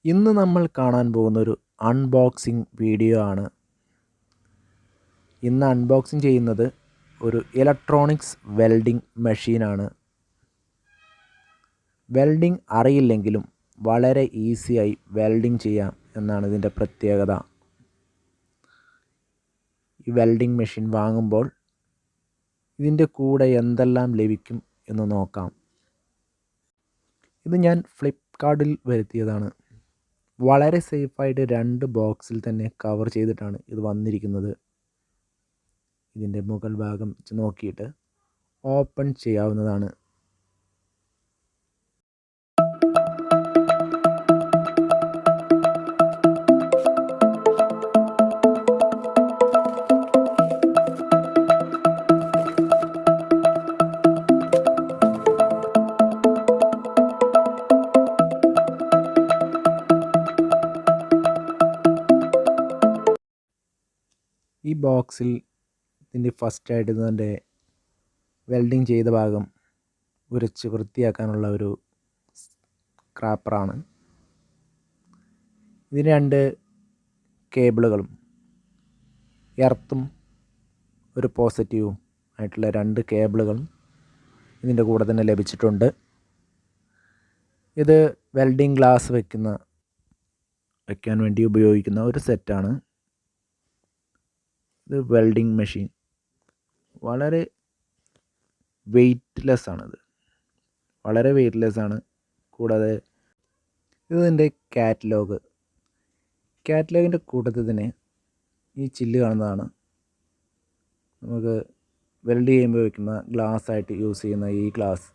ഇന്ന് നമ്മൾ കാണാൻ പോകുന്നൊരു അൺബോക്സിംഗ് വീഡിയോ ആണ്. ഇന്ന് അൺബോക്സിംഗ് ചെയ്യുന്നത് ഒരു ഇലക്ട്രോണിക്സ് വെൽഡിംഗ് മെഷീനാണ്. വെൽഡിംഗ് അറിയില്ലെങ്കിലും വളരെ ഈസിയായി വെൽഡിംഗ് ചെയ്യാം എന്നാണ് ഇതിൻ്റെ പ്രത്യേകത. ഈ വെൽഡിംഗ് മെഷീൻ വാങ്ങുമ്പോൾ ഇതിൻ്റെ കൂടെ എന്തെല്ലാം ലഭിക്കും എന്ന് നോക്കാം. ഇത് ഞാൻ ഫ്ലിപ്കാർട്ടിൽ വരുത്തിയതാണ്. വളരെ സേഫായിട്ട് 2 ബോക്സിൽ തന്നെ കവർ ചെയ്തിട്ടാണ് ഇത് വന്നിരിക്കുന്നത്. ഇതിൻ്റെ മുകൾ ഭാഗം നോക്കിയിട്ട് ഓപ്പൺ ചെയ്യാവുന്നതാണ്. ഈ ബോക്സിൽ ഇതിൻ്റെ ഫസ്റ്റായിട്ട് ഇതിൻ്റെ വെൽഡിങ് ചെയ്ത ഭാഗം ഉരച്ച് വൃത്തിയാക്കാനുള്ള ഒരു സ്ക്രാപ്പറാണ്. ഇതിന് 2 കേബിളുകളും എർത്തും ഒരു പോസിറ്റീവും ആയിട്ടുള്ള 2 കേബിളുകളും ഇതിൻ്റെ കൂടെ തന്നെ ലഭിച്ചിട്ടുണ്ട്. ഇത് വെൽഡിങ് ഗ്ലാസ് വയ്ക്കാൻ വേണ്ടി ഉപയോഗിക്കുന്ന ഒരു സെറ്റാണ്. ഇത് വെൽഡിംഗ് മെഷീൻ വളരെ വെയ്റ്റ്ലെസ് ആണിത്, വളരെ വെയ്റ്റ്ലെസ് ആണ്. കൂടാതെ ഇതിൻ്റെ കാറ്റലോഗിൻ്റെ കൂട്ടത്തിൽ തന്നെ ഈ ചില്ല് കാണുന്നതാണ്. നമുക്ക് വെൽഡ് ചെയ്യുമ്പോൾ വയ്ക്കുന്ന ഗ്ലാസ് ആയിട്ട് യൂസ് ചെയ്യുന്ന ഈ ഗ്ലാസ്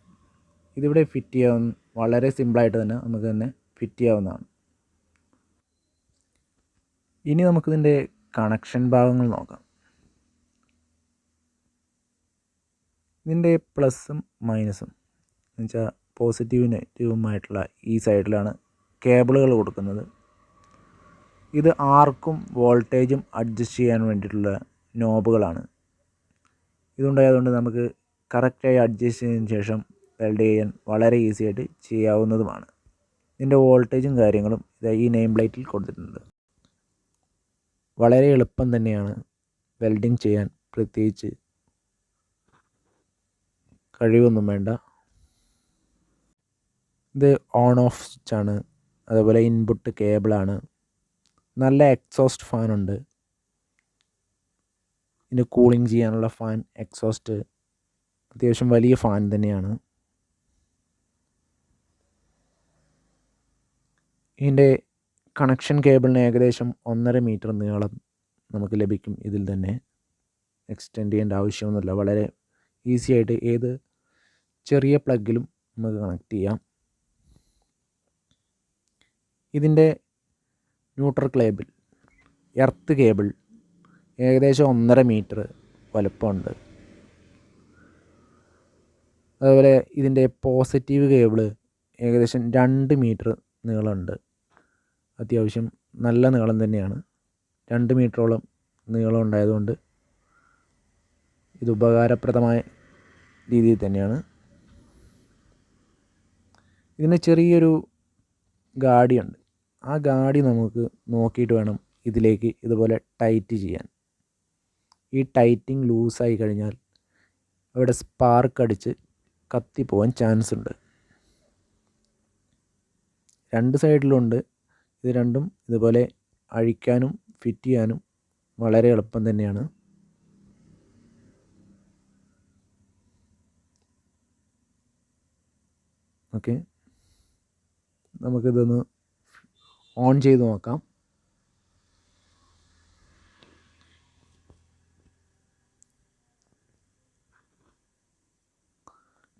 ഇതിവിടെ ഫിറ്റ് ചെയ്യാവുന്ന, വളരെ സിമ്പിളായിട്ട് തന്നെ നമുക്ക് തന്നെ ഫിറ്റ് ചെയ്യാവുന്നതാണ്. ഇനി നമുക്കിതിൻ്റെ കണക്ഷൻ ഭാഗങ്ങൾ നോക്കാം. ഇതിൻ്റെ പ്ലസും മൈനസും എന്നുവെച്ചാൽ പോസിറ്റീവും നെഗറ്റീവുമായിട്ടുള്ള ഈ സൈഡിലാണ് കേബിളുകൾ കൊടുക്കുന്നത്. ഇത് ആർക്കും വോൾട്ടേജും അഡ്ജസ്റ്റ് ചെയ്യാൻ വേണ്ടിയിട്ടുള്ള നോബുകളാണ്. ഇതുണ്ടായതുകൊണ്ട് നമുക്ക് കറക്റ്റായി അഡ്ജസ്റ്റ് ചെയ്തതിന് ശേഷം വെൽഡ് ചെയ്യാൻ വളരെ ഈസി ആയിട്ട് ചെയ്യാവുന്നതുമാണ്. ഇതിൻ്റെ വോൾട്ടേജും കാര്യങ്ങളും ഈ നെയിം പ്ലേറ്റിൽ കൊടുത്തിട്ടുണ്ട്. വളരെ എളുപ്പം തന്നെയാണ് വെൽഡിങ് ചെയ്യാൻ, പ്രത്യേകിച്ച് കഴിവൊന്നും വേണ്ട. ഇത് ഓൺ ഓഫ് സ്വിച്ചാണ്. അതേപോലെ ഇൻപുട്ട് കേബിളാണ്. നല്ല എക്സോസ്റ്റ് ഫാനുണ്ട്. ഇതിന് കൂളിംഗ് ചെയ്യാനുള്ള ഫാൻ, എക്സോസ്റ്റ് അത്യാവശ്യം വലിയ ഫാൻ തന്നെയാണ്. ഇതിൻ്റെ കണക്ഷൻ കേബിളിന് ഏകദേശം 1.5 മീറ്റർ നീളം നമുക്ക് ലഭിക്കും. ഇതിൽ തന്നെ എക്സ്റ്റെൻഡ് ചെയ്യേണ്ട ആവശ്യമൊന്നുമില്ല. വളരെ ഈസി ആയിട്ട് ഏത് ചെറിയ പ്ലഗിലും നമുക്ക് കണക്ട് ചെയ്യാം. ഇതിൻ്റെ ന്യൂട്രൽ കേബിൾ, എർത്ത് കേബിൾ ഏകദേശം 1.5 മീറ്റർ വലുപ്പമുണ്ട്. അതുപോലെ ഇതിൻ്റെ പോസിറ്റീവ് കേബിള് ഏകദേശം 2 മീറ്റർ നീളമുണ്ട്. അത്യാവശ്യം നല്ല നീളം തന്നെയാണ്. 2 മീറ്ററോളം നീളം ഉണ്ടായതുകൊണ്ട് ഇത് ഉപകാരപ്രദമായ രീതിയിൽ തന്നെയാണ്. ഇതിന് ചെറിയൊരു ഗാഡിയുണ്ട്. ആ ഗാഡി നമുക്ക് നോക്കിയിട്ട് വേണം ഇതിലേക്ക് ഇതുപോലെ ടൈറ്റ് ചെയ്യാൻ. ഈ ടൈറ്റിങ് ലൂസായി കഴിഞ്ഞാൽ അവിടെ സ്പാർക്ക് അടിച്ച് കത്തിപ്പോവാൻ ചാൻസ് ഉണ്ട്. 2 സൈഡിലുണ്ട്. ഇത് രണ്ടും ഇതുപോലെ അഴിക്കാനും ഫിറ്റ് ചെയ്യാനും വളരെ എളുപ്പം തന്നെയാണ്. ഓക്കെ, നമുക്കിതൊന്ന് ഓൺ ചെയ്ത് നോക്കാം.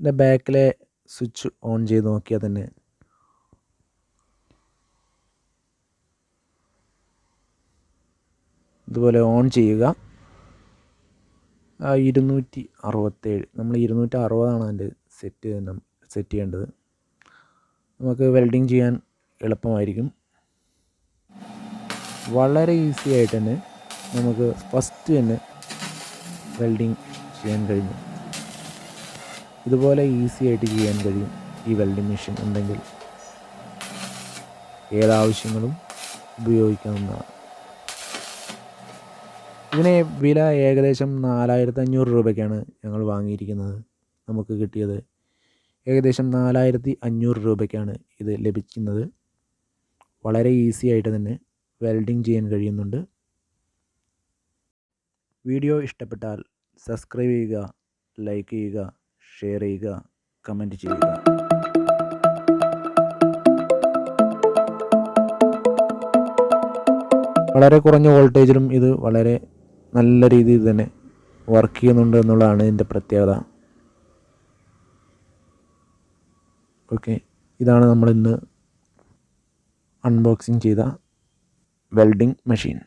ഇതിൻ്റെ ബാക്കിലെ സ്വിച്ച് ഓൺ ചെയ്ത് നോക്കിയാൽ തന്നെ ഇതുപോലെ ഓൺ ചെയ്യുക. 267, നമ്മൾ 260 അതിൻ്റെ സെറ്റ് ചെയ്യേണ്ടത്. നമുക്ക് വെൽഡിങ് ചെയ്യാൻ എളുപ്പമായിരിക്കും. വളരെ ഈസി ആയിട്ട് തന്നെ നമുക്ക് ഫസ്റ്റ് തന്നെ വെൽഡിങ് ചെയ്യാൻ കഴിഞ്ഞു. ഇതുപോലെ ഈസി ആയിട്ട് ചെയ്യാൻ കഴിയും ഈ വെൽഡിംഗ് മെഷീൻ ഉണ്ടെങ്കിൽ. ഏതാവശ്യങ്ങളും ഉപയോഗിക്കാവുന്നതാണ്. ഇതിന് വില ഏകദേശം 4500 രൂപയ്ക്കാണ് ഞങ്ങൾ വാങ്ങിയിരിക്കുന്നത്. നമുക്ക് കിട്ടിയത് ഏകദേശം 4500 രൂപയ്ക്കാണ് ഇത് ലഭിക്കുന്നത്. വളരെ ഈസി ആയിട്ട് തന്നെ വെൽഡിങ് ചെയ്യാൻ കഴിയുന്നുണ്ട്. വീഡിയോ ഇഷ്ടപ്പെട്ടാൽ സബ്സ്ക്രൈബ് ചെയ്യുക, ലൈക്ക് ചെയ്യുക, ഷെയർ ചെയ്യുക, കമൻറ്റ് ചെയ്യുക. വളരെ കുറഞ്ഞ വോൾട്ടേജിലും ഇത് വളരെ നല്ല രീതിയിൽ തന്നെ വർക്ക് ചെയ്യുന്നുണ്ട് എന്നുള്ളതാണ് ഇതിൻ്റെ പ്രത്യേകത. ഓക്കെ, ഇതാണ് നമ്മളിന്ന് അൺബോക്സിങ് ചെയ്ത വെൽഡിംഗ് മെഷീൻ.